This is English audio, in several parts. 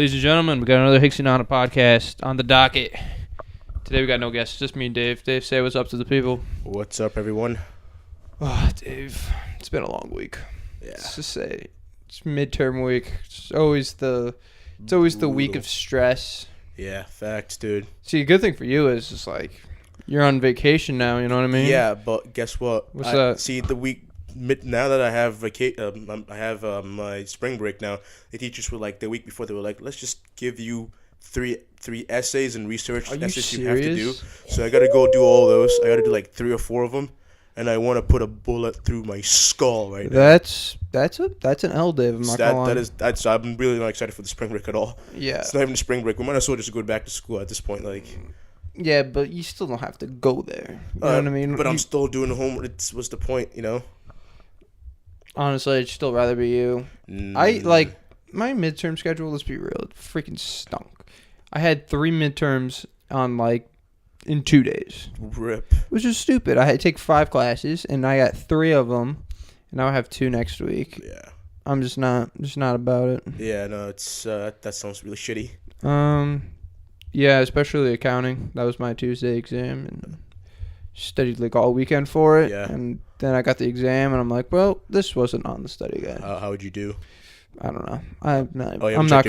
Ladies and gentlemen, we got another Hicksey on a podcast on the docket. Today we got no guests, just me and Dave. Dave, say what's up to the people. What's up, everyone? Oh, Dave, it's been a long week. Yeah. Let's just say it's midterm week. It's always the week of stress. Yeah, facts, dude. See, a good thing for you is just like you're on vacation now. You know what I mean? Yeah, but guess what? What's that? See, the week now that I have my spring break now. The teachers were like the week before they were like, let's just give you three essays and research essays you have to do. So I gotta go do all those. I gotta do like 3 or 4 of them, and I want to put a bullet through my skull right now. That's an L, Dave. I'm not gonna lie. I'm really not excited for the spring break at all. Yeah. It's not even spring break. We might as well just go back to school at this point. Like. Yeah, but you still don't have to go there. You know what I mean? But I'm still doing homework. What's the point, you know? Honestly, I'd still rather be you. I like my midterm schedule. Let's be real, it freaking stunk. I had 3 midterms in 2 days. Rip. Which is stupid. I had to take 5 classes, and I got 3 of them, and now I have 2 next week. Yeah. I'm just not about it. Yeah, no, it's that sounds really shitty. Yeah, especially accounting. That was my Tuesday exam, and studied like all weekend for it. Yeah. And then I got the exam, and I'm like, well, this wasn't on the study guide. How would you do? I don't know. I'm not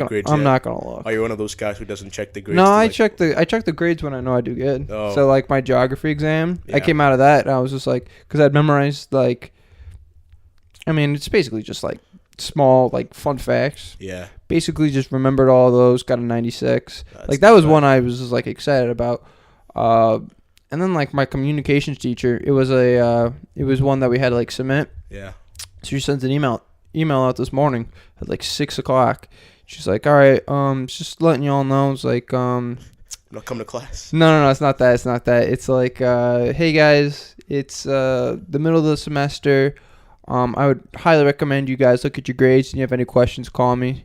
grades I'm yet? not gonna look. Are you one of those guys who doesn't check the grades? No, I check the grades when I know I do good. Oh. So like my geography exam, Yeah. I came out of that and I was just like, because I'd memorized it's basically just like small like fun facts. Yeah. Basically just remembered all those, got a 96. That's that was bad. one I was just like excited about. And then like my communications teacher, it was one that we had to like submit. Yeah. So she sends an email out this morning at like 6:00. She's like, all right, just letting you all know. It's like, I'm not coming to class. No, it's not that. It's like, hey guys, it's the middle of the semester. I would highly recommend you guys look at your grades, and you have any questions, call me.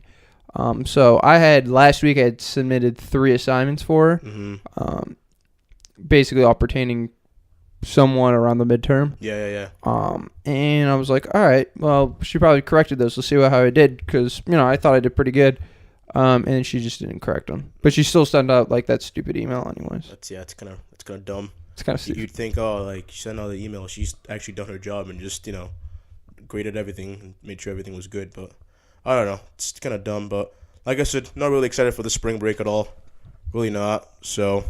So last week I had submitted 3 assignments for her. Mm-hmm. Basically all pertaining somewhat around the midterm. Yeah. And I was like, all right, well, she probably corrected those. Let's see how I did, because I thought I did pretty good. And she just didn't correct them, but she still sent out like that stupid email anyways. It's kind of dumb. It's kind of stupid. You'd think, she sent out the email, she's actually done her job and just graded everything and made sure everything was good. But I don't know, it's kind of dumb. But like I said, not really excited for the spring break at all. Really not. So.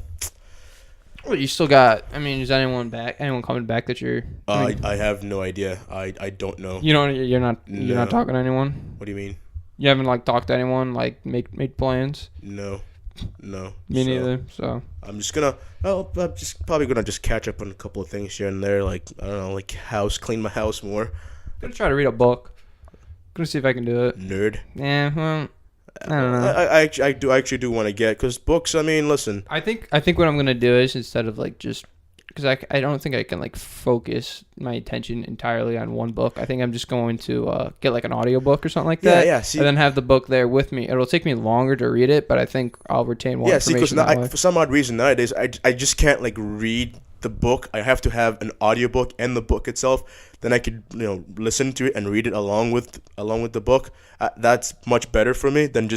Well, you still got. Is anyone back? Anyone coming back that you're? I have no idea. I don't know. You're not talking to anyone. What do you mean? You haven't talked to anyone, made plans. No. Me neither. So I'm just probably gonna catch up on a couple of things here and there. I don't know, clean my house more. I'm gonna try to read a book. Gonna see if I can do it. Nerd. Yeah. Well, I don't know. I actually do want to get, because books. Listen. I think what I'm gonna do is, instead of just, because I don't think I can focus my attention entirely on one book. I think I'm just going to get an audiobook or something like that. Yeah. See, and then have the book there with me. It'll take me longer to read it, but I think I'll retain more information. Yeah, see, because for some odd reason nowadays I just can't read the book. I have to have an audiobook and the book itself. Then I could listen to it and read it along with the book. That's much better for me than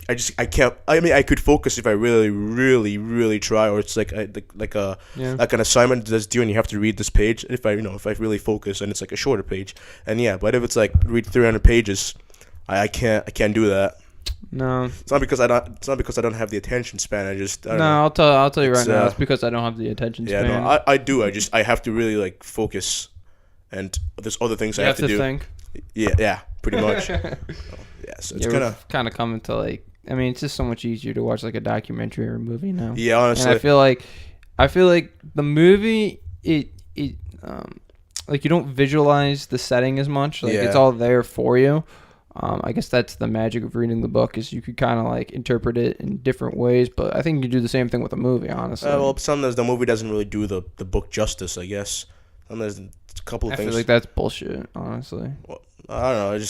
I can't. I could focus if I really, really, really try, or it's like an assignment that's due and you have to read this page. If I really focus and it's a shorter page, and yeah, but if it's read 300 pages, I can't do that. No, it's not because I don't have the attention span. I'll tell you right now. It's because I don't have the attention span. Yeah, no, I do. I have to really focus, and there's other things I have to do. Think. Yeah, pretty much. So it's kind of coming to it's just so much easier to watch a documentary or a movie now. Yeah, honestly. And I feel like the movie you don't visualize the setting as much. It's all there for you. I guess that's the magic of reading the book, is you could kind of interpret it in different ways, but I think you do the same thing with a movie, honestly. Well, sometimes the movie doesn't really do the book justice, I guess. Sometimes a couple of things. I feel like that's bullshit, honestly. Well, I don't know.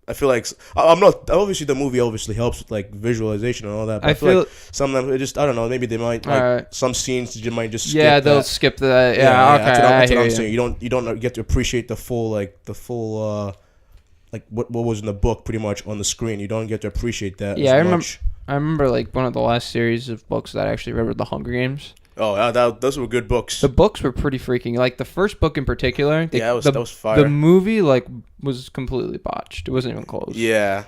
I feel like I'm not. Obviously, the movie obviously helps with visualization and all that. But I feel like sometimes it just, I don't know. Maybe they might some scenes you might just skip. Yeah, they'll skip that. Yeah, okay. That's what I'm saying. You don't get to appreciate the full what was in the book pretty much on the screen. You don't get to appreciate that. Yeah, much. I remember like one of the last series of books that I actually read were the Hunger Games. Oh, those were good books. The books were pretty freaking. Like the first book in particular. That was fire. The movie like was completely botched. It wasn't even close. Yeah.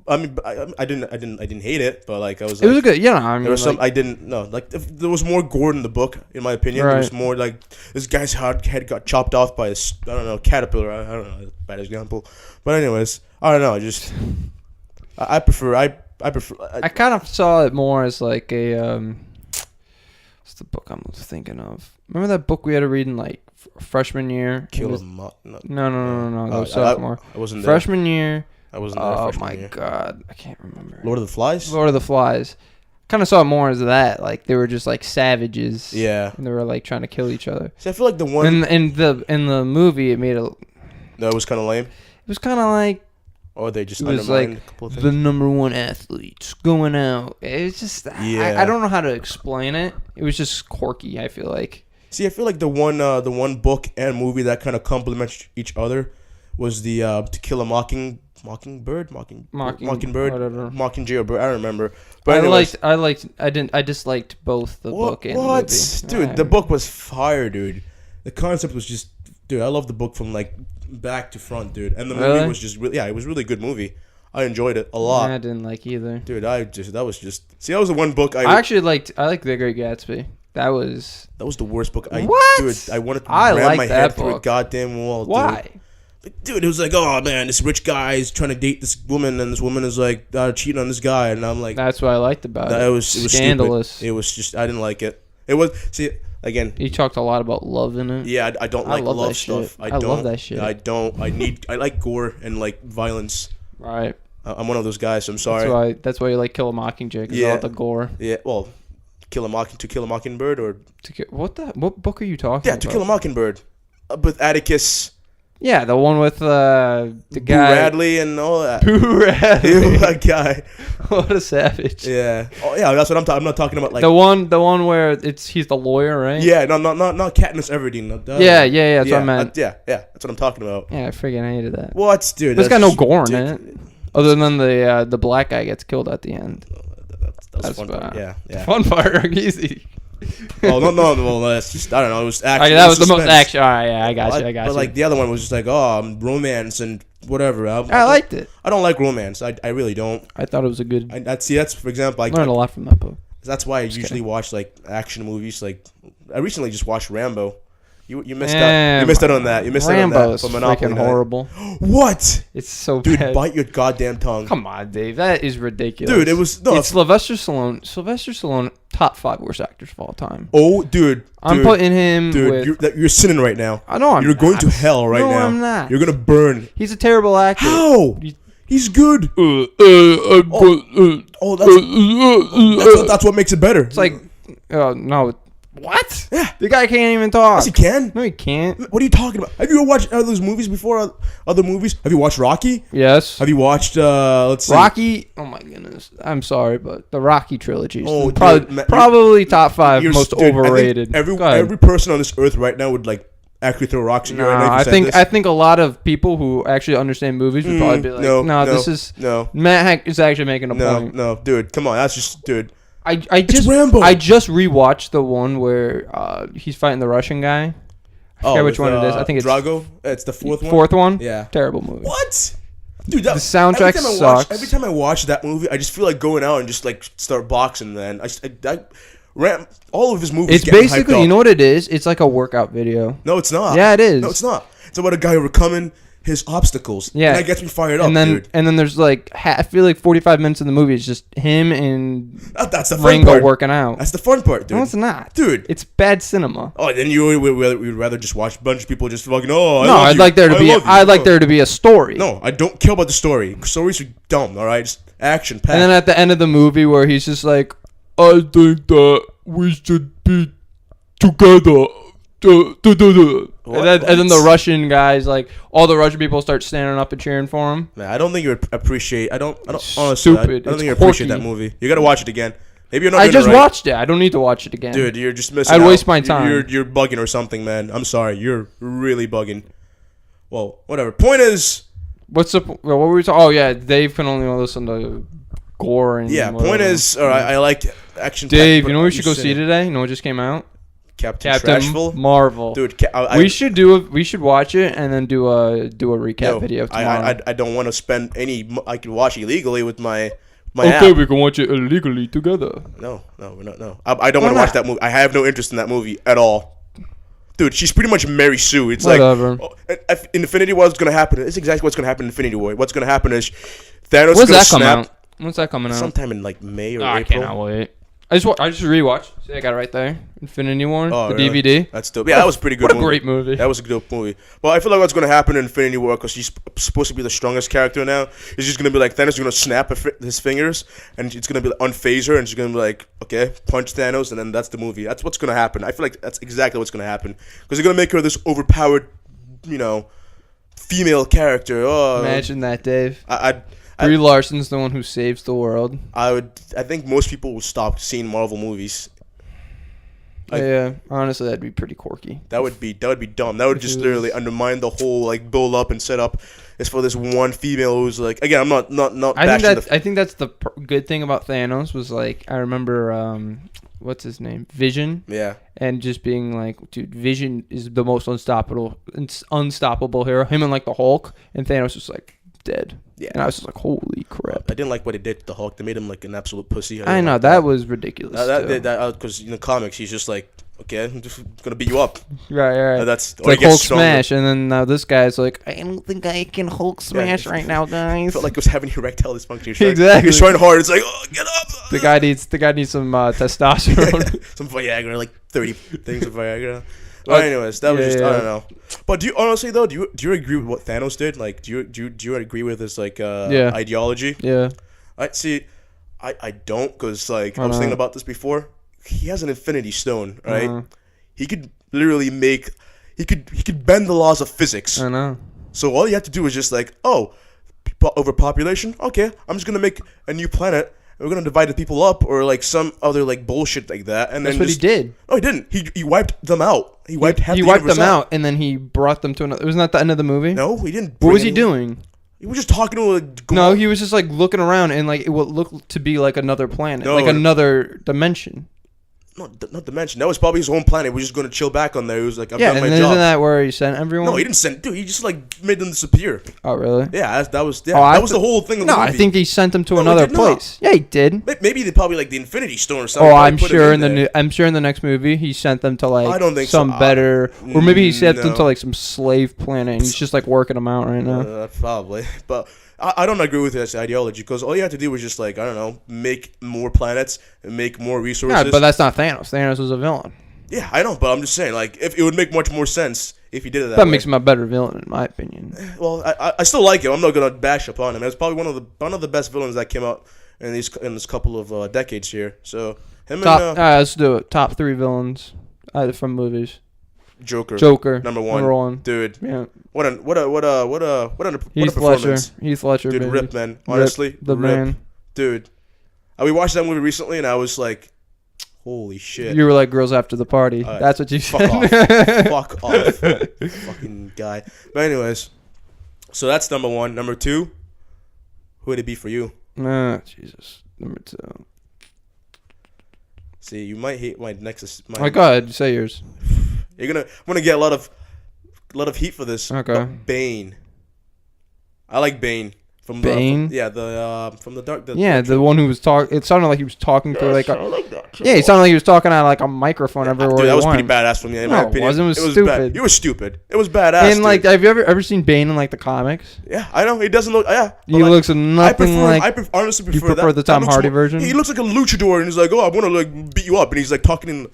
I mean, I didn't hate it, but like I was. It was a good, I mean, there was some I didn't know. Like there was more gore in the book, in my opinion. Right. There was more like this guy's head got chopped off by a caterpillar. I don't know, bad example, but anyways, I don't know. I prefer. I kind of saw it more as like a what's the book I'm thinking of? Remember that book we had to read in like freshman year? No. That was sophomore. I wasn't there. Freshman year. I wasn't there. Oh my god, I can't remember. Lord of the Flies. Lord of the Flies. Kind of saw it more as that. Like they were just like savages. Yeah. And they were like trying to kill each other. See, I feel like the one in the movie, it made a. That was kind of lame. It was kind of like. Or they just It was undermined like a couple of things. the number one athletes going out. It's just I don't know how to explain it. It was just quirky. I feel like. See, I feel like the one book and movie that kind of complements each other was the To Kill a Mockingbird, whatever. Mockingjay or Bird. I don't remember. But anyways, I disliked both the book and the movie. Dude, the book was fire, dude. The concept was just, dude. I love the book from like back to front, dude. And the movie was just really, it was a really good movie. I enjoyed it a lot. I didn't like either. Dude, that was the one book I actually liked. I liked The Great Gatsby. That was the worst book. What? Dude, I wanted to ram my head through a book. goddamn wall. Why? Dude, it was like, oh man, this rich guy is trying to date this woman, and this woman is like cheating on this guy, and I'm like, that's what I liked about it. It was scandalous. Stupid. It was just, I didn't like it. It was, see, again. He talked a lot about love in it. Yeah, I don't like love stuff. I love that shit. I don't. I like gore and like violence. Right. I'm one of those guys. So I'm sorry. That's why you like Kill a Mockingjay, because all the gore. Yeah. Well, To Kill a Mockingbird, or what book are you talking about? Yeah, To Kill a Mockingbird, with Atticus. Yeah, the one with the guy. Boo Radley and all that. Boo Radley. Ew, that guy. What a savage. Yeah. Oh yeah, that's what I'm talking. I'm not talking about like the one where he's the lawyer, right? Yeah. No, not Katniss Everdeen. Yeah. That's what I meant. Yeah. That's what I'm talking about. Yeah, I freaking hated that. What, dude? There's got no gore in it, other than the black guy gets killed at the end. That's fun part. Yeah. Fun part, easy. Oh no! Well, that's just, I don't know. It was action. That was the most action. All right, yeah, I got you. But like the other one was just like, romance and whatever. I liked it. I don't like romance. I really don't. I thought it was a good. That's for example. I learned a lot from that book. That's why I usually watch like action movies. Like I recently just watched Rambo. You missed out. You missed out on that. You missed Rambo's out on that for Monopoly. Freaking horrible. What? It's so dude, bad. Bite your goddamn tongue. Come on, Dave. That is ridiculous. Dude, it's Sylvester Stallone. Sylvester Stallone, top 5 worst actors of all time. Oh, dude. I'm putting him. Dude, you're sinning right now. I know. You're going to hell right now. No, I'm not. You're gonna burn. He's a terrible actor. How? He's good. That's what makes it better. It's like, no. What? Yeah. The guy can't even talk. Yes, he can. No, he can't. What are you talking about? Have you ever watched those movies before? Other movies? Have you watched Rocky? Yes. Have you watched, let's see. Rocky? Oh, my goodness. I'm sorry, but the Rocky trilogy is dude, probably top 5 most overrated. Every person on this earth right now would, like, actually throw rocks at you right now. I think a lot of people who actually understand movies would probably be like, Matt Heck is actually making a point. No, dude. Come on. That's just, dude. I just rewatched the one where he's fighting the Russian guy. I forget which one it is. I think it's Drago. It's the fourth one. Fourth one? Yeah. Terrible movie. What? Dude, the soundtrack sucks. Every time I watch that movie, I just feel like going out and just like start boxing. Then all of his movies. It's basically, you know what it is? It's like a workout video. No, it's not. Yeah, it is. No, it's not. It's about a guy overcoming his obstacles. Yeah, and that gets me fired up, dude. And then there's like I feel like 45 minutes in the movie is just him and that's the fun Ringo part. working out. That's the fun part, dude. No, it's not, dude. It's bad cinema. Oh, then you would rather just watch a bunch of people just fucking. I'd like there to be a story. No, I don't care about the story. Stories are dumb. All right, just action packed. And then at the end of the movie, where he's just like, I think that we should be together. And then the Russian guys, like all the Russian people, start standing up and cheering for him. Man, I don't think you appreciate. I don't honestly. Stupid. I don't think you appreciate that movie. You gotta watch it again. Maybe you're not. I just watched it. I don't need to watch it again, dude. You're just missing. I'd waste my time. You're bugging or something, man. I'm sorry. You're really bugging. Well, whatever. Point is, What were we talking? Oh yeah, Dave can only listen to gore and Yeah, whatever. point is, I like action. Dave, you know what we should go see today? You know what just came out? Captain Trashville? Marvel. Dude, we should watch it and then do a recap video tomorrow. I don't want to spend any. I can watch illegally with my okay, app. we can watch it illegally together. No, we're not. No, I don't want to watch that movie. I have no interest in that movie at all. Dude, she's pretty much Mary Sue. It's whatever. Like Infinity War. What's gonna happen? It's exactly what's gonna happen in Infinity War. What's gonna happen is Thanos is gonna snap. When's that coming out? Sometime in like May or April. I cannot wait. I just rewatched. See, I got it right there. Infinity War, the really? DVD. That's dope. Yeah, that was pretty good. What a great movie. That was a good movie. Well, I feel like what's gonna happen in Infinity War, because she's supposed to be the strongest character now, is just gonna be like Thanos is gonna snap his fingers, and it's gonna be unphase her, and she's gonna be like, okay, punch Thanos, and then that's the movie. That's what's gonna happen. I feel like that's exactly what's gonna happen, because they're gonna make her this overpowered, female character. Oh, imagine that, Dave. Brie Larson's the one who saves the world. I think most people will stop seeing Marvel movies. Yeah, honestly, that'd be pretty quirky. That would be dumb. That would just literally undermine the whole build up and set up. It's for this one female who's like, again, I'm not. I think that's the good thing about Thanos was I remember what's his name, Vision. Yeah. And just being like, dude, Vision is the most unstoppable hero. Him and the Hulk, and Thanos was dead. Yeah. And I was just like, holy crap. I didn't like what they did to the Hulk. They made him an absolute pussy. I know, that was ridiculous. Because in the comics, he's just like, okay, I'm just going to beat you up. Right. That's it's Hulk smash, and then now this guy's like, I don't think I can Hulk smash right now, guys. I felt like he was having erectile dysfunction. Exactly. He's trying hard. It's like, oh, get up. The guy needs some testosterone. Some Viagra, 30 things of Viagra. But anyways, that was I don't know. But do you honestly though? Do you agree with what Thanos did? Do you agree with his ideology? Yeah. I don't, because I was thinking about this before. He has an Infinity Stone, right? He could literally he could bend the laws of physics. I know. So all you have to do is just overpopulation. Okay, I'm just gonna make a new planet. We're gonna divide the people up, or some other bullshit like that, and that's then what he did. No, he didn't. He wiped them out. He wiped them out, and then he brought them to another. Wasn't that the end of the movie? No, he didn't. What was he doing? He was just talking to No, he was just looking around, and it would look to be another planet, another dimension. Not dimension. That was probably his own planet. We're just going to chill back on there. He was like, I've done my job. Isn't that where he sent everyone? No, he didn't send. Dude, he just made them disappear. Oh, really? Yeah, that was the whole thing. I think he sent them to another place. Yeah, he did. Maybe they probably the Infinity Stone or something. Oh, I'm sure in the next movie he sent them to I don't think some better, or maybe he sent them to some slave planet, and he's just working them out right now. Probably, but. I don't agree with this ideology, because all you have to do was just I don't know, make more planets and make more resources. Yeah, but that's not Thanos. Thanos was a villain. Yeah, I know, but I'm just saying, if it would make much more sense if he did it that way. That makes him a better villain, in my opinion. Well, I still like him. I'm not gonna bash upon him. It's probably one of the best villains that came out in this couple of decades here. So him let's do it. Top 3 villains from movies. Joker, number one, dude. Yeah. What a Heath performance. Heath Ledger, dude, baby. Rip, man. Honestly, the man, dude. We watched that movie recently, and I was like, holy shit. You were like girls after the party. That's what you said. Fuck off, fucking guy. But anyways, so that's number 1. Number 2, who would it be for you? Jesus. Number 2. See, you might hate my next. Go ahead, say yours. I'm gonna get a lot of heat for this. Okay. Bane. I like Bane. From Bane? From the dark. The one who was talking. It sounded like he was talking through I like that. Yeah, he sounded like he was talking out a microphone everywhere. Dude, that was pretty badass from me. In my opinion, it wasn't. It was stupid. Bad. It was stupid. It was badass. And have you ever seen Bane in the comics? Yeah, I know. He doesn't look. Yeah, he looks nothing like. I honestly prefer. You prefer the Tom Hardy version? He looks like a luchador, and he's like, "Oh, I want to beat you up," and he's talking in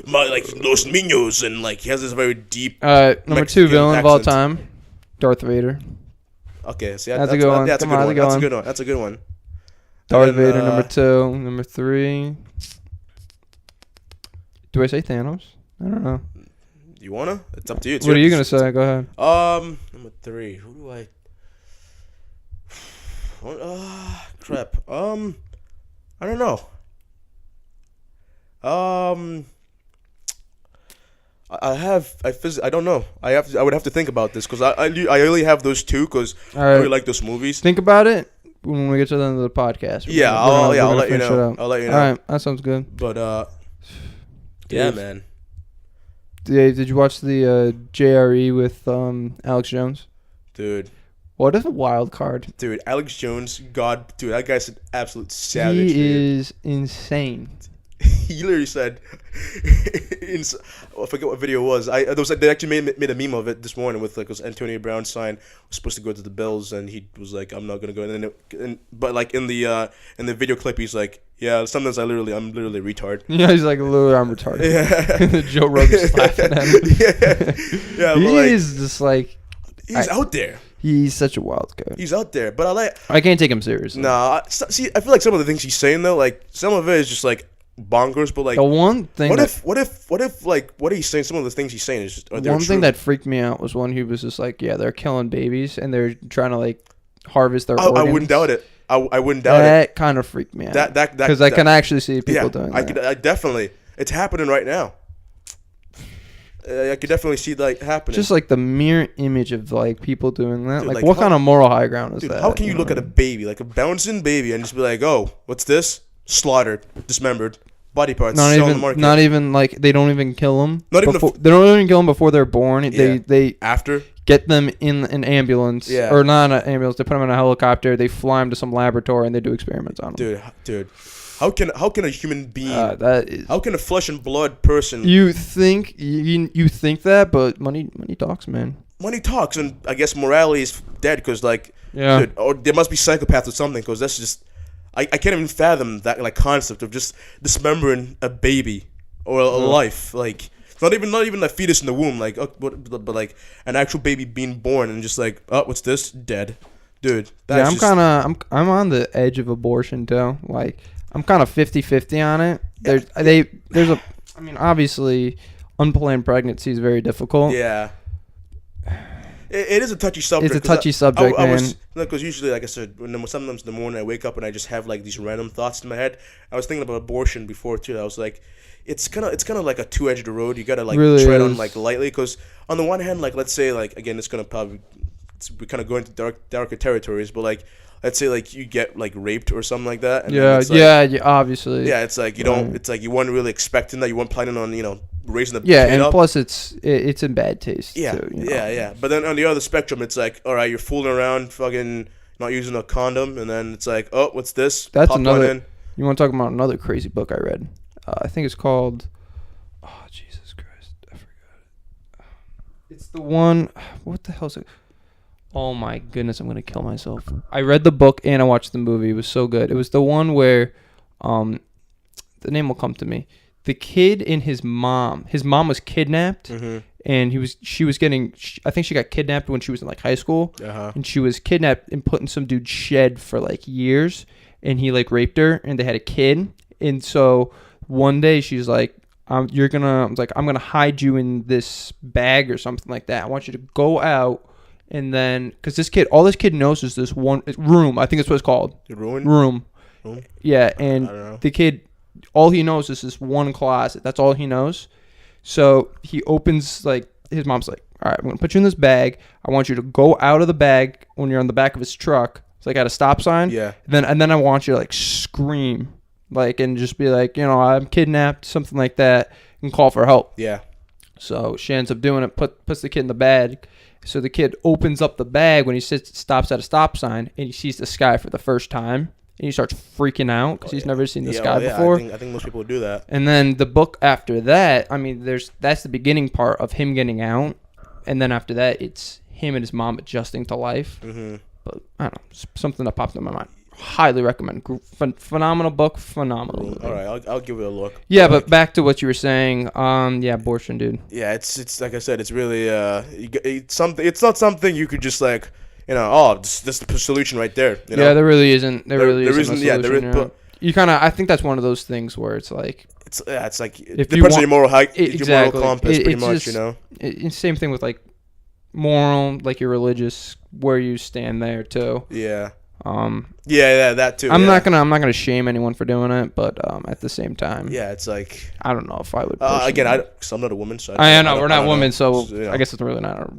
my Los Niños, and he has this very deep. Number Mexican 2 villain accent. of all time, Darth Vader. Okay, see, that's a good one. That's a good one. That's a good one. Darth Vader, number 2. Number 3. Do I say Thanos? I don't know. You wanna? It's up to you. What are you gonna say? Go ahead. Number 3. Who do I? Crap. I don't know. I don't know. I would have to think about this because I only have those two because I really like those movies. Think about it when we get to the end of the podcast. I'll let you know. I'll let you know. All right, that sounds good. But yeah, man. Did you watch the JRE with Alex Jones? Dude. What a wild card. Dude, Alex Jones, God, dude, that guy's an absolute savage. He is insane. He literally said, I forget what video it was. They actually made a meme of it this morning with like was Antonio Brown sign was supposed to go to the Bills and he was like, I'm not gonna go. But like in the video clip, he's like, yeah, sometimes I'm literally a retard. Yeah, he's like, literally, I'm retarded. Yeah. Joe Rogan's laughing at him. Yeah. He is just like he's out there. He's such a wild guy. He's out there, but I can't take him seriously. Nah, see, I feel like some of the things he's saying though, like some of it is just like bonkers, but like the one thing what if like what he's saying, some of the things he's saying is just one thing that freaked me out was when he was just like, yeah, they're killing babies and they're trying to like harvest their organs. I wouldn't doubt it. I wouldn't doubt it. That kind of freaked me out. Because I can actually see people doing that. I definitely, it's happening right now. I could definitely see like happening. Just like the mere image of like people doing that. Dude, like what kind of moral high ground is that? How can you look at a baby, like a bouncing baby, and just be like, oh, what's this? Slaughtered, dismembered, body parts. Not even like they don't even kill them. They don't even kill them before they're born. Yeah. They after get them in an ambulance. Yeah. Or not an ambulance. They put them in a helicopter. They fly them to some laboratory and they do experiments on them. Dude. How can a human being? How can a flesh and blood person? You think that, but money talks, man. Money talks, and I guess morality is dead because like, yeah, dude, or there must be psychopaths or something because that's just I can't even fathom that like concept of just dismembering a baby or a life. Like it's not even a fetus in the womb, like but like an actual baby being born and just like, oh, what's this? Dead, dude. I'm on the edge of abortion too. Like. I'm kind of 50-50 on it. Yeah. I mean, obviously, unplanned pregnancy is very difficult. Yeah. It is a touchy subject. It's a touchy subject, man. Because usually, like I said, sometimes in the morning I wake up and I just have like these random thoughts in my head. I was thinking about abortion before too. I was like, it's kind of like a two-edged road. You gotta like really tread on like lightly because on the one hand, like let's say like again, it's gonna probably we kind of go into darker territories, but like. Let's say like you get like raped or something like that. And yeah, obviously. Yeah, it's like you don't. It's like you weren't really expecting that. You weren't planning on raising the kid and up. Plus it's in bad taste. Yeah, too, yeah. But then on the other spectrum, it's like all right, you're fooling around, fucking not using a condom, and then it's like, oh, what's this? That's Pop another. You want to talk about another crazy book I read? I think it's called. Oh Jesus Christ, I forgot it. It's the one. What the hell is it? Oh my goodness, I'm gonna kill myself. I read the book and I watched the movie. It was so good. It was the one where, the name will come to me. The kid and his mom was kidnapped, and she was getting. I think she got kidnapped when she was in like high school, and she was kidnapped and put in some dude's shed for like years, and he like raped her, and they had a kid, and so one day she's like, I'm gonna hide you in this bag or something like that. I want you to go out. And then, because all this kid knows is this one room. I think that's what it's called. The ruin? Room. Yeah, and the kid, all he knows is this one closet. That's all he knows. So he opens, like, his mom's like, all right, I'm going to put you in this bag. I want you to go out of the bag when you're on the back of his truck. It's like at a stop sign. Yeah. And then I want you to, like, scream, like, and just be like, I'm kidnapped, something like that, and call for help. Yeah. So she ends up doing it, puts the kid in the bag. So the kid opens up the bag when he stops at a stop sign, and he sees the sky for the first time, and he starts freaking out because he's never seen the sky before. I think most people would do that. And then the book after that, I mean, that's the beginning part of him getting out, and then after that, it's him and his mom adjusting to life. Mm-hmm. But I don't know, something that popped in my mind. Highly recommend. Phenomenal book. Phenomenal movie. All right, I'll give it a look. Yeah, but back to what you were saying. Abortion, dude. Yeah, it's like I said, it's really it's something. It's not something you could just like, this is the solution right there. Yeah, there really isn't. There really isn't. A solution, yeah, there is. But you kind of. I think that's one of those things where it's like. It's like it depends on your moral height, exactly. Your moral compass, pretty much. Just, same thing with like moral, like your religious, where you stand there too. Yeah. Yeah, that too. I'm not gonna shame anyone for doing it, but at the same time, yeah, it's like I don't know if I would. Again, cause I'm not a woman, so I know we're not women, so you know. I guess it's really not.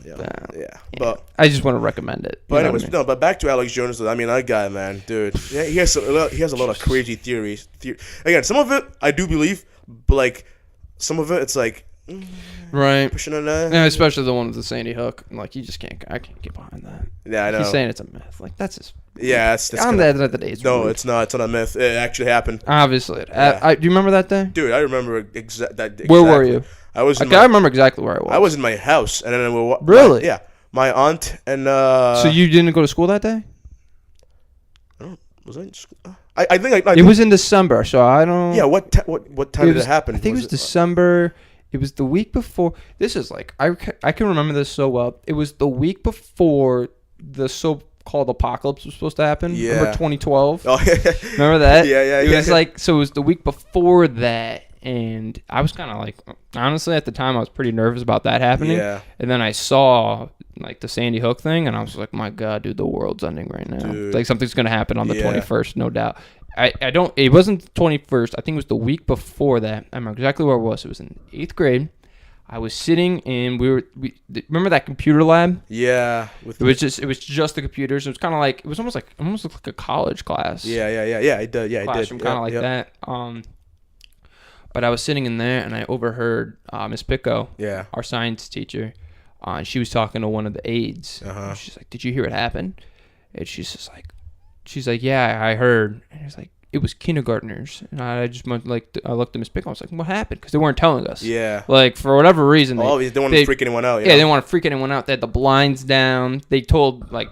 Yeah. But I just want to recommend it. But anyways, no. But back to Alex Jones. I mean, that guy, man, dude. Yeah, he has a lot of crazy theories. Again, some of it I do believe, but like some of it, it's like right pushing on that. Yeah, especially the one with the Sandy Hook. Like you just can't. I can't get behind that. Yeah, I know. He's saying it's a myth. Like that's just. Yeah, that's on the end of the day. No, rude. it's not. It's not a myth. It actually happened. Obviously, Yeah. do you remember that day? Dude, I remember exactly. Where were you? I was. I remember exactly where I was. I was in my house, and then we really. Yeah. My aunt and So you didn't go to school that day? Was I in school? I think it was in December, so I don't. Yeah, what time did it happen? I think it was December. It was the week before. This is like I can remember this so well. It was the week before the so-called apocalypse was supposed to happen. Yeah. Remember 2012? Oh, remember that? Yeah. It was like so. It was the week before that. And I was kind of like, honestly, at the time, I was pretty nervous about that happening. Yeah. And then I saw, like, the Sandy Hook thing, and I was like, my God, dude, the world's ending right now. Dude. Like, something's going to happen on the 21st, no doubt. It wasn't the 21st. I think it was the week before that. I remember exactly where it was. It was in 8th grade. I was sitting, and remember that computer lab? Yeah. It was just the computers. It was kind of like, it almost looked like a college class. Yeah, it did. Yeah, it did. Classroom, kind of like that. But I was sitting in there, and I overheard Miss Picco, our science teacher, and she was talking to one of the aides. She's like, "Did you hear what happened?" And she's like, "Yeah, I heard." And it was like, it was kindergartners, and I just I looked at Miss Picco. I was like, "What happened?" Because they weren't telling us. Yeah. Like for whatever reason. They didn't want to freak anyone out. Yeah, they didn't want to freak anyone out. They had the blinds down. They told I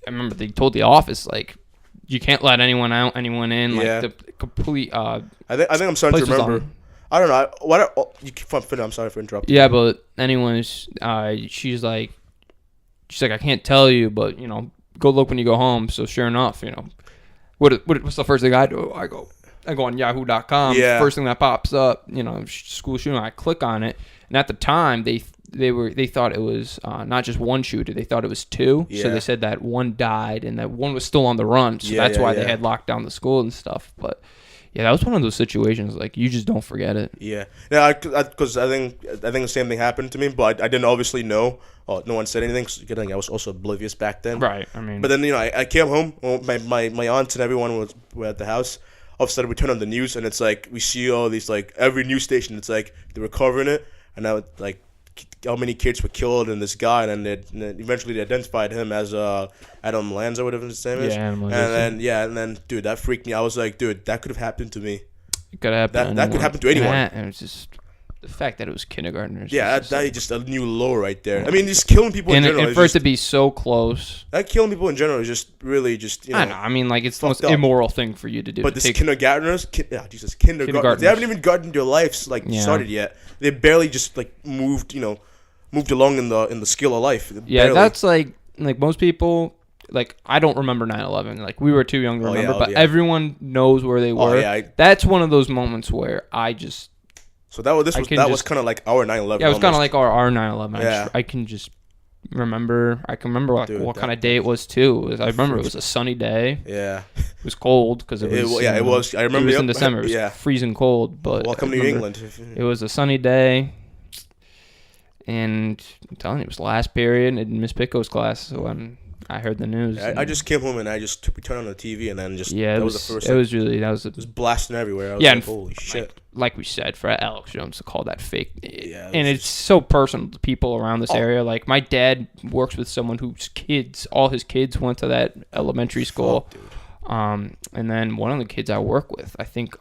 remember they told the office like, you can't let anyone in. Like the complete. I think I'm starting to remember. I don't know. I'm sorry for interrupting. Yeah, but anyways, she's like, I can't tell you, but go look when you go home. So sure enough, what's the first thing I do? I go on Yahoo.com. Yeah. First thing that pops up, school shooting. I click on it, and at the time they thought it was not just one shooter. They thought it was two. Yeah. So they said that one died and that one was still on the run. So that's why they had locked down the school and stuff. But yeah, that was one of those situations like you just don't forget it. Yeah, because I think the same thing happened to me, but I didn't obviously know. No one said anything. So I was also oblivious back then. Right. I mean, but then I came home. My aunts and everyone were at the house. All of a sudden we turn on the news and it's like we see all these like every news station. It's like they were covering it, and now like how many kids were killed in this guy, and then eventually they identified him as Adam Lanza, whatever his name is. Yeah, and then dude, that freaked me. I was like, dude, that could have happened to me. It could happen. That could happen to anyone. And it's just the fact that it was kindergartners. Yeah, that just a new low right there. I mean, just killing people in general. And for it to be so close. That killing people in general is just really just. I know. I mean, like it's the most immoral thing for you to do. But this kindergartners, kindergartners. They haven't even gotten their lives started yet. They barely just moved along in the scale of life. Yeah, that's like most people. Like I don't remember 9/11. Like we were too young to remember, but everyone knows where they were. That's one of those moments where I just. So that was kind of like our 9/11. Yeah, it was kind of like our 9/11. Yeah. I can remember what kind of day it was too. I remember it was a sunny day. Yeah. It was cold because it was. It was. I remember it was in December. It was freezing cold, but welcome to New England. It was a sunny day, and I'm telling you, it was the last period in Miss Picco's class. So I heard the news. I just came home and I just turned on the TV and then just that was the first. It was blasting everywhere. I was like, holy shit. Like we said, for Alex Jones to call that fake, it's so personal to people around this area. Like my dad works with someone whose all his kids went to that elementary school, and then one of the kids I work with, I think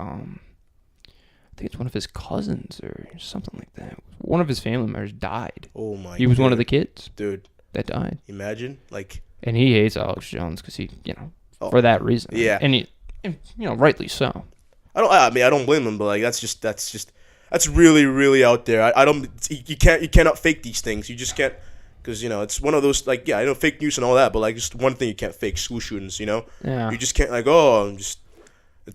it's one of his cousins or something like that. One of his family members died. Oh my! He was one of the kids, dude, that died. Imagine and he hates Alex Jones because he, for that reason. Yeah, and rightly so. I don't blame him, but that's really, really out there. You cannot fake these things. You just can't, because it's one of those I know fake news and all that, but just one thing you can't fake: school shootings. Yeah. You just can't it's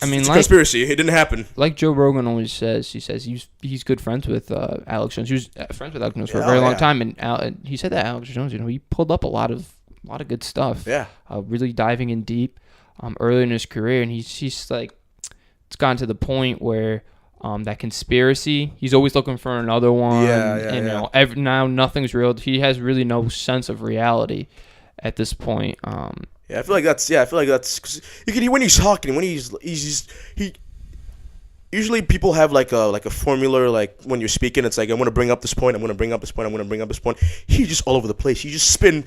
a conspiracy. It didn't happen. Like Joe Rogan always says, he says he's good friends with Alex Jones. He was friends with Alex Jones for a very long time, and he said that Alex Jones, he pulled up a lot of a lot of good stuff. Yeah. Really diving in deep early in his career, and he's like, it's gotten to the point where that conspiracy, he's always looking for another one. You know, now nothing's real. He has really no sense of reality at this point. I feel like that's. Cause you can, when he's talking, when he usually people have like a formula, like when you're speaking, it's like, I'm going to bring up this point, I'm going to bring up this point, I'm going to bring up this point. He's just all over the place. He just spin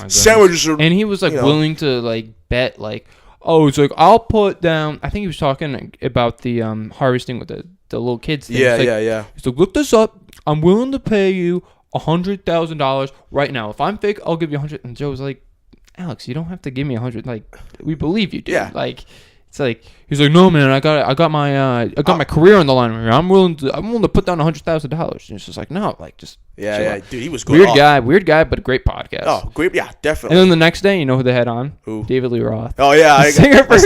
sandwiches. And he was like willing to like bet like, oh, it's like, I'll put down, I think he was talking about the harvesting with the little kids thing. Yeah. He's like, look this up. I'm willing to pay you $100,000 right now. If I'm fake, I'll give you 100. And Joe was like, Alex, you don't have to give me 100. Like, we believe you, dude. Yeah. Like, it's like, he's like, no, man, I got my career on the line here. I'm willing to put down $100,000. And it's just like, no, like, just dude, he was good. Weird guy, but a great podcast. Oh, great, yeah, definitely. And then the next day, you know who they had on? Who? David Lee Roth. Oh yeah, I still gotta watch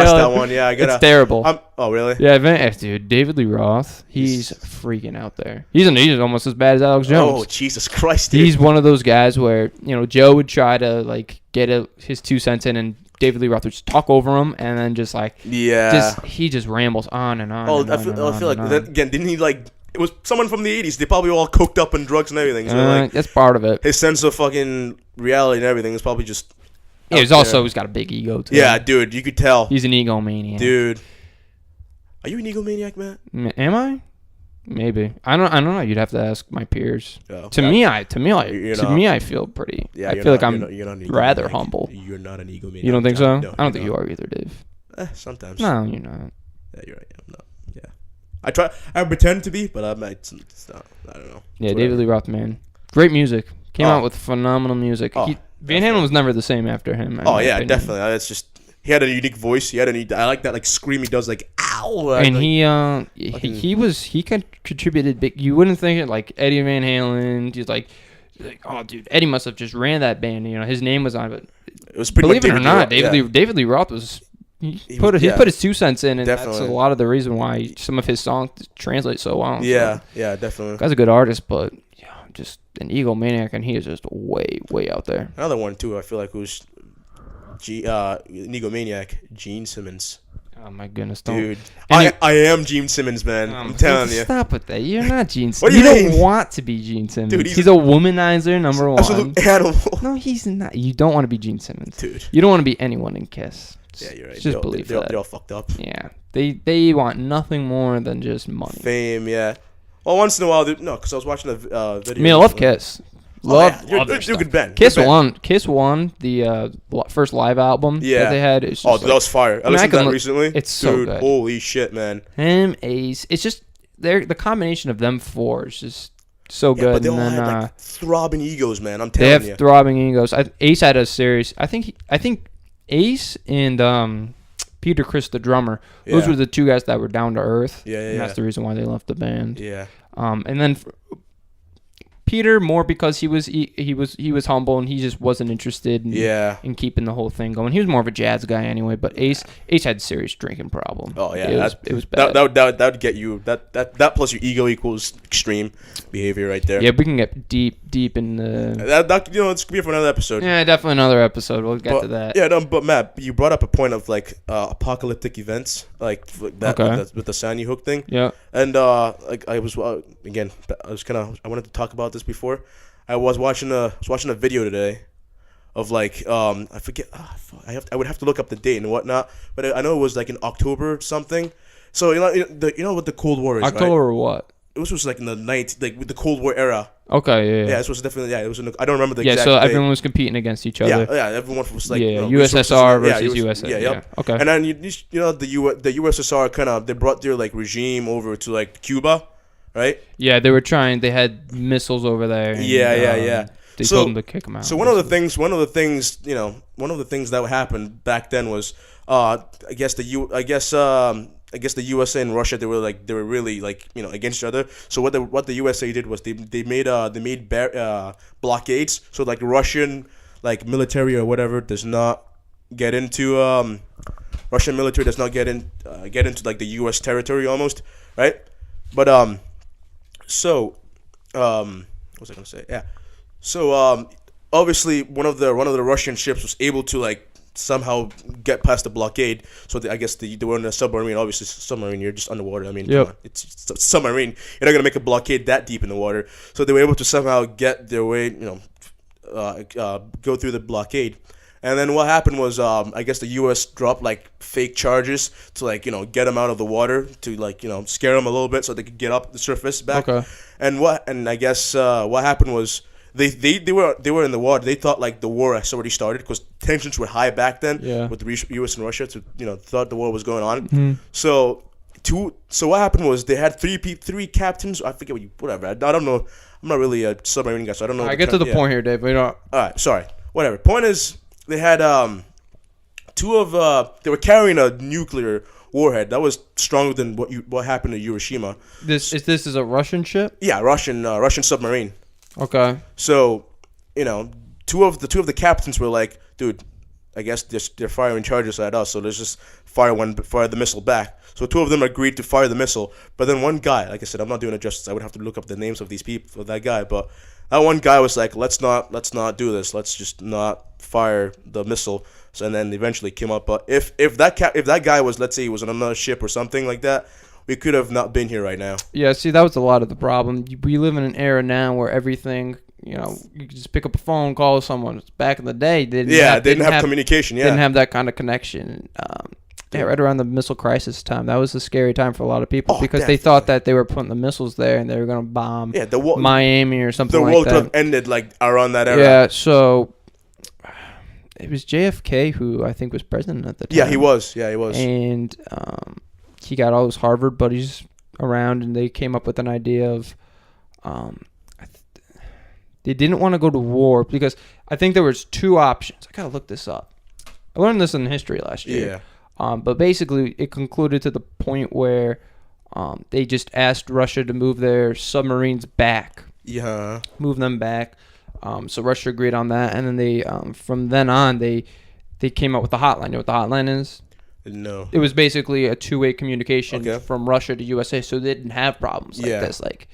that one. Yeah, I gotta. It's terrible. Oh really? Yeah, dude, David Lee Roth, he's freaking out there. He's almost as bad as Alex Jones. Oh Jesus Christ, dude. He's one of those guys where, you know, Joe would try to like get his 2 cents in, and David Lee Roth would just talk over him, and then just like, he just rambles on and on. Oh, I feel like then again, didn't he like? It was someone from the 80s. They probably all coked up on drugs and everything. So like, that's part of it. His sense of fucking reality and everything is probably just. Yeah, he's got a big ego too. Yeah, dude, you could tell. He's an egomaniac. Dude, are you an egomaniac, Matt? Am I? Maybe. I don't know. You'd have to ask my peers. Oh, to me, I feel pretty. Yeah, I feel like I'm not rather humble. You're not an egomaniac. You don't think so? No, I don't think you are either, Dave. Sometimes. No, you're not. Yeah, you're right. I'm not. Yeah. I pretend to be, but it's not. I don't know. Yeah, David Lee Roth, man. Great music. Came out with phenomenal music. Van Halen was never the same after him. Oh yeah, definitely. That's just. He had a unique voice. I like that like scream he does, like ow. And he contributed big. You wouldn't think it, like Eddie Van Halen. He's like, oh dude, Eddie must have just ran that band. You know, his name was on it. It was pretty. Believe it or not, David Lee Roth was. He put his 2 cents in, and definitely. That's a lot of the reason why some of his songs translate so well. Yeah, definitely. Guy's a good artist, but just an egomaniac, and he is just way out there. Another one too, I feel like, who's egomaniac, Gene Simmons. Oh my goodness, dude! I am Gene Simmons, man. I'm telling you. Stop with that. You're not Gene Simmons. What do you mean? Don't want to be Gene Simmons. Dude, he's a womanizer, number one. Absolute animal. No, he's not. You don't want to be Gene Simmons, dude. You don't want to be anyone in Kiss. Yeah, you're right. Just believe that. They're all fucked up. Yeah, they want nothing more than just money, fame. Yeah. Well, once in a while, because I was watching a video. I mean, I love Kiss. Love you're good band. Kiss won the first live album that they had. That was fire. I listened to that recently. It's so good. Holy shit, man. Him, Ace. It's just the combination of them four is just so good. But they all had like throbbing egos, man. I'm telling you. They have throbbing egos. Ace had a series. I think Ace and Peter Criss, the drummer. Those were the two guys that were down to earth. Yeah. And that's the reason why they left the band. Yeah. And then Peter, more because he was humble and he just wasn't interested in keeping the whole thing going. He was more of a jazz guy anyway, but Ace had a serious drinking problem. Oh yeah, it was bad. That would get you that plus your ego equals extreme behavior right there. Yeah, we can get deep in the that it's gonna be for another episode. Yeah, definitely another episode. We'll get to that. Yeah, but Matt, you brought up a point of like apocalyptic events like that with the Sandy Hook thing. Yeah, and like I wanted to talk about this before. I was watching a video today of like I forget I would have to look up the date and whatnot, but I know it was like in October something. So you know what the Cold War is, October right? What? It was like in the with the Cold War era. Okay, yeah. This was definitely it was I don't remember the exact so date. Everyone was competing against each other. Yeah, everyone was like USSR versus USA. Yeah. Okay. And then the USSR kind of they brought their like regime over to like Cuba. Right? Yeah, they were trying. They had missiles over there. And, yeah. They told them to kick them out. So one of the things that happened back then was, I guess the USA and Russia they were really like against each other. So what the USA did was they made blockades. So like Russian like military or whatever does not get into Russian military does not get into like the US territory almost, right? But So, what was I gonna say? Yeah. So, obviously one of the Russian ships was able to like somehow get past the blockade. So I guess they were in a submarine. Obviously, submarine, you're just underwater. I mean, Yep. come on, it's a submarine. You're not gonna make a blockade that deep in the water. So they were able to somehow get their way, go through the blockade. And then what happened was, I guess the U.S. dropped like fake charges to like get them out of the water to like scare them a little bit so they could get up the surface back. Okay. And I guess what happened was they were in the water. They thought like the war has already started because tensions were high back then with the U.S. and Russia. To thought the war was going on. Mm-hmm. So what happened was they had three captains. I forget whatever. I don't know. I'm not really a submarine guy, so I don't know. I get to the point here, Dave. We don't. All right, sorry. Whatever. Point is, they had they were carrying a nuclear warhead that was stronger than what happened to Hiroshima. This is a Russian ship? Yeah, Russian submarine. Okay. So, two of the captains were like, dude, I guess they're firing charges at us, so let's just fire the missile back. So two of them agreed to fire the missile, but then one guy, like I said, I'm not doing it justice. I would have to look up the names of these people, of that guy, but that one guy was like, let's not do this. Let's just not fire the missile. So and then eventually came up. But if that guy was, let's say he was on another ship or something like that, we could have not been here right now. Yeah, see, that was a lot of the problem. We live in an era now where everything, you can just pick up a phone, call someone. Back in the day, they didn't have communication. Yeah, didn't have that kind of connection. Right around the missile crisis time, that was a scary time for a lot of people because definitely. They thought that they were putting the missiles there and they were going to bomb Miami or something like that. The world could have ended like around that era. Yeah, so it was JFK who I think was president at the time. Yeah, he was. And he got all his Harvard buddies around and they came up with an idea of they didn't want to go to war because I think there was two options. I got to look this up. I learned this in history last year. Yeah. But basically, it concluded to the point where they just asked Russia to move their submarines back. Yeah. Move them back. So Russia agreed on that, and then they, from then on, they came up with the hotline. You know what the hotline is? No. It was basically a two-way communication from Russia to USA, so they didn't have problems like this. Like,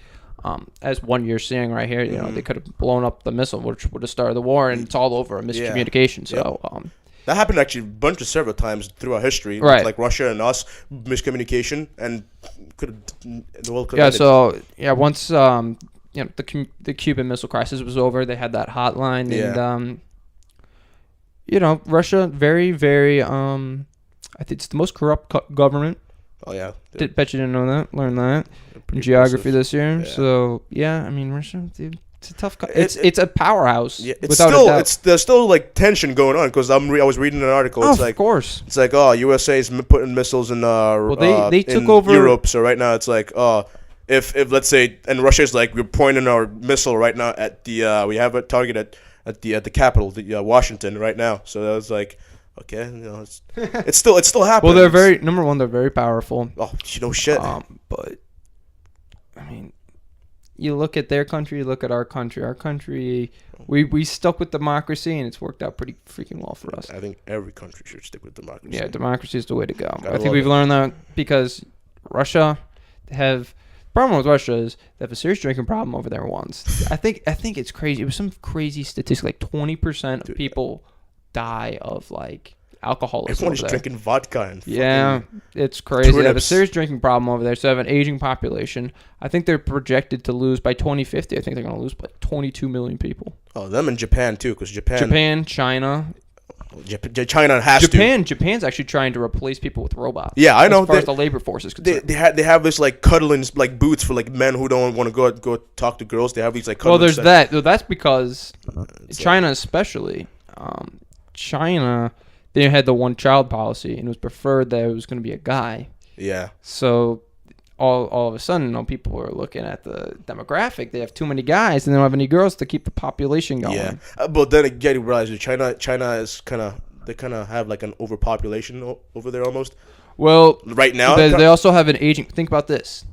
as one you're seeing right here, they could have blown up the missile, which would have started the war, and it's all over a miscommunication. Yeah. So. That happened actually several times throughout history, right? Like Russia and us, miscommunication, and the world could. Yeah. So once the Cuban Missile Crisis was over, they had that hotline, and Russia very very I think it's the most corrupt government. Oh yeah. Bet you didn't know that. Learned that in geography this year. Yeah. So I mean Russia, dude. It's a tough. It's a powerhouse. Yeah, there's still like tension going on because I was reading an article. Oh, it's like, of course. It's like USA is putting missiles in they took over Europe. So right now it's like if let's say and Russia's like we're pointing our missile right now at the we have a target at the capital, Washington right now. So that was like. Okay, it's still happening. Well, they're very powerful. Oh, shit. But I mean. You look at their country, you look at our country. Our country, we stuck with democracy, and it's worked out pretty freaking well for us. I think every country should stick with democracy. Yeah, democracy is the way to go. I think we've learned that because Russia the problem with Russia is they have a serious drinking problem over there once. I think it's crazy. It was some crazy statistic, like 20% of people die of like alcoholism. Everyone's drinking vodka and it's crazy. They have a serious drinking problem over there. So they have an aging population. I think they're projected to lose by 2050. I think they're going to lose by 22 million people. Oh, them in Japan too, because China. China has to. Japan's actually trying to replace people with robots. Yeah, I know. As far as the labor force is concerned. They have this like cuddling like boots for like men who don't want to go talk to girls. They have these like cuddling. Well, there's that. Well, that's because China especially. China. They had the one-child policy, and it was preferred that it was going to be a guy. Yeah. So all of a sudden, people are looking at the demographic. They have too many guys, and they don't have any girls to keep the population going. Yeah. But then again, you realize China is kind of have like an overpopulation over there almost. Well, right now they also have an aging. Think about this: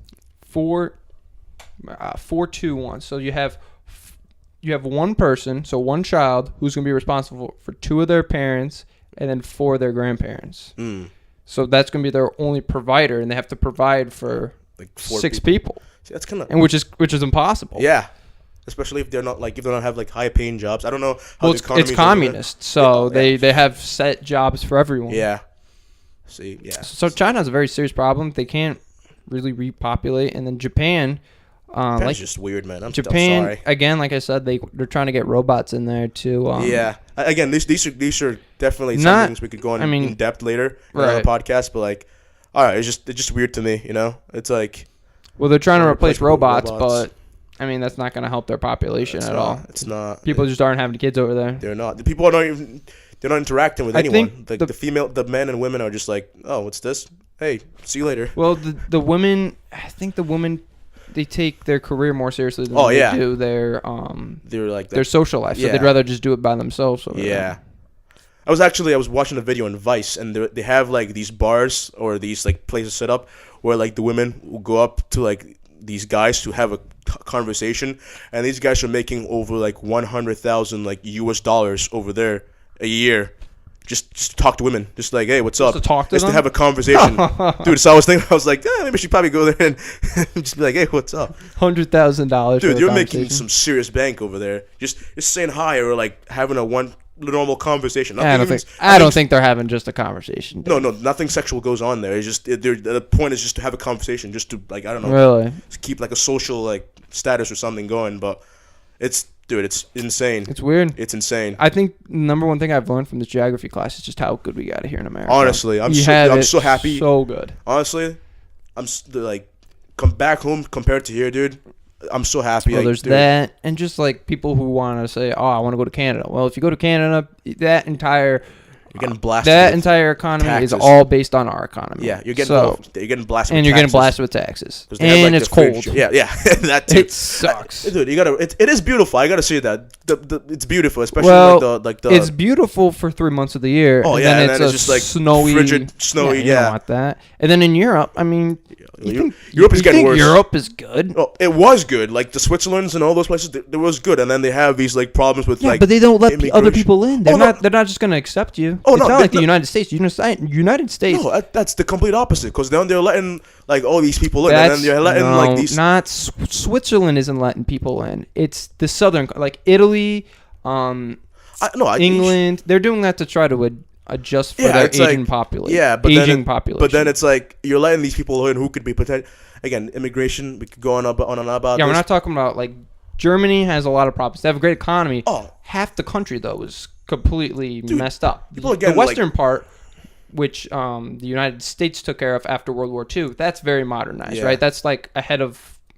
4-2-1. So you have one person, so one child who's going to be responsible for two of their parents. And then 4 of their grandparents. So that's going to be their only provider, and they have to provide for like 6 people. See, that's kind of which is impossible. Yeah, especially if they're not like if they don't have like high paying jobs. I don't know how Well, the economy it's communist, so they have set jobs for everyone. Yeah. See, yeah. So China has a very serious problem. They can't really repopulate, and then Japan. That's just weird, man. I'm Japan sorry. again, like I said, they're trying to get robots in there to. Yeah. Again, these are definitely some things we could go in depth later on the podcast. But like, all right, it's just weird to me. You know, it's like. Well, they're trying to replace robots, but I mean that's not going to help their population at all. It's not. People just aren't having kids over there. They're not. The people are not even. They're not interacting with anyone. Like the men and women are just like, oh, what's this? Hey, see you later. Well, the women, I think the women, they take their career more seriously than they do their their social life. So they'd rather just do it by themselves. Yeah. I was watching a video on Vice, and they have like these bars or these like places set up where like the women will go up to like these guys to have a conversation, and these guys are making over like 100,000 like US dollars over there a year. Just to talk to women, just like, hey, what's up? To talk to them? To have a conversation, dude. So I was thinking, I was like, maybe we should probably go there and just be like, hey, what's up? $100,000. Dude, you're making some serious bank over there. Just saying hi or like having a normal conversation. I don't think they're having just a conversation. No, nothing sexual goes on there. It's just the point is just to have a conversation, just to like I don't know, really to keep like a social like status or something going. But it's insane. It's weird. It's insane. I think the number one thing I've learned from this geography class is just how good we got it here in America. Honestly, I'm so happy. So good. Honestly, I'm like come back home compared to here, dude. I'm so happy. Well, there's that, and just like people who want to say, "Oh, I want to go to Canada." Well, if you go to Canada, that entire you're getting blasted. That entire economy is all based on our economy. Yeah, you're getting blasted, and you're getting blasted with taxes, and it's cold. Yeah, that too. It sucks, dude. You gotta. It is beautiful. I gotta say that. It's beautiful, especially like the. It's beautiful for 3 months of the year. Oh yeah, and then it's just like snowy, frigid, snowy. You don't want that. And then in Europe, I mean. Europe is getting worse. Europe is good. Oh, it was good. Like the Switzerlands and all those places, it was good. And then they have these like problems with like. But they don't let other people in. They're not just going to accept you. It's not like the United States. United States. No, that's the complete opposite. Because then they're letting like all these people in, and then they're letting like these. Not Switzerland isn't letting people in. It's the southern, like Italy, England. They're doing that to try to adjust for their aging population. Yeah, but population. But then it's like you're letting these people in who could be potential. Again, immigration. We could go on and on about. Yeah, we're not talking about like Germany has a lot of problems. They have a great economy. Oh, half the country though is completely messed up. Again, the western part, which the United States took care of after World War II, that's very modernized, right? That's like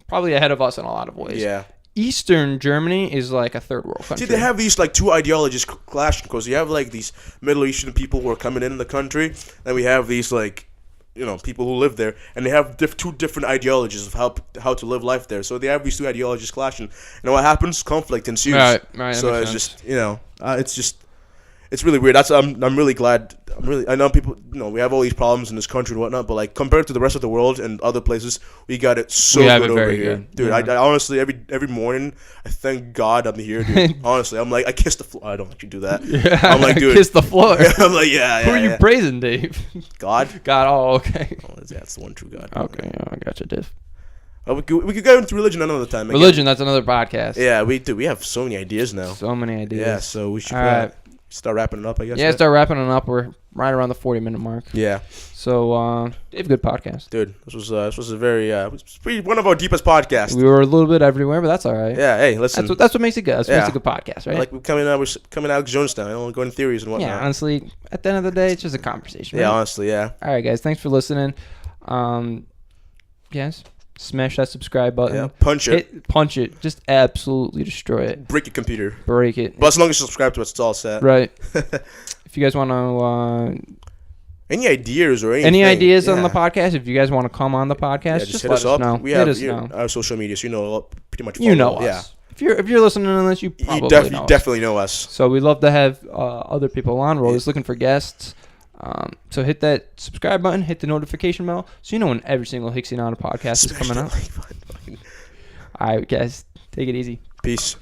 probably ahead of us in a lot of ways. Yeah. Eastern Germany is like a third world country. See, they have these like two ideologies clashing because you have like these Middle Eastern people who are coming in the country, and we have these like, people who live there, and they have two different ideologies of how to live life there. So they have these two ideologies clashing, and what happens? Conflict ensues. Right. So it's just it's really weird. I'm really glad. I know people. We have all these problems in this country and whatnot, but like compared to the rest of the world and other places, we got it good over here, dude. Yeah. I honestly every morning I thank God I'm here, dude. Honestly, I'm like I kiss the floor. I don't actually do that. Yeah, I'm like, dude, kiss the floor. I'm like, yeah. Who are you praising, Dave? God. Oh, okay. Oh, that's the one true God. Okay, I got you, Dave. We could go into religion another time. Religion, that's another podcast. Yeah, we do. We have so many ideas now. So many ideas. Yeah, so we should start wrapping it up, I guess. Yeah, start wrapping it up. We're right around the 40-minute mark. Yeah. So, Dave, good podcast. Dude, this was a very one of our deepest podcasts. We were a little bit everywhere, but that's all right. Yeah, hey, listen. That's what makes it good. That's what makes it a good podcast, right? Like we're coming out Jonestown, going theories and whatnot. Yeah, honestly, at the end of the day, it's just a conversation. Yeah, right? honestly, yeah. All right, guys, thanks for listening. Yes. Smash that subscribe button. Yeah, punch it. Just absolutely destroy it. Break your computer. Break it. But as long as you subscribe to it, it's all set. Right. If you guys want to... any ideas or anything. Any ideas on the podcast? If you guys want to come on the podcast, just hit let us know. We have our social media, so pretty much you know us. Yeah. If you're listening to this, you definitely know us. So we'd love to have other people on. We're always looking for guests. So hit that subscribe button, hit the notification bell, so you know when every single Hicksey Nana podcast is coming out. All right, guys, take it easy. Peace.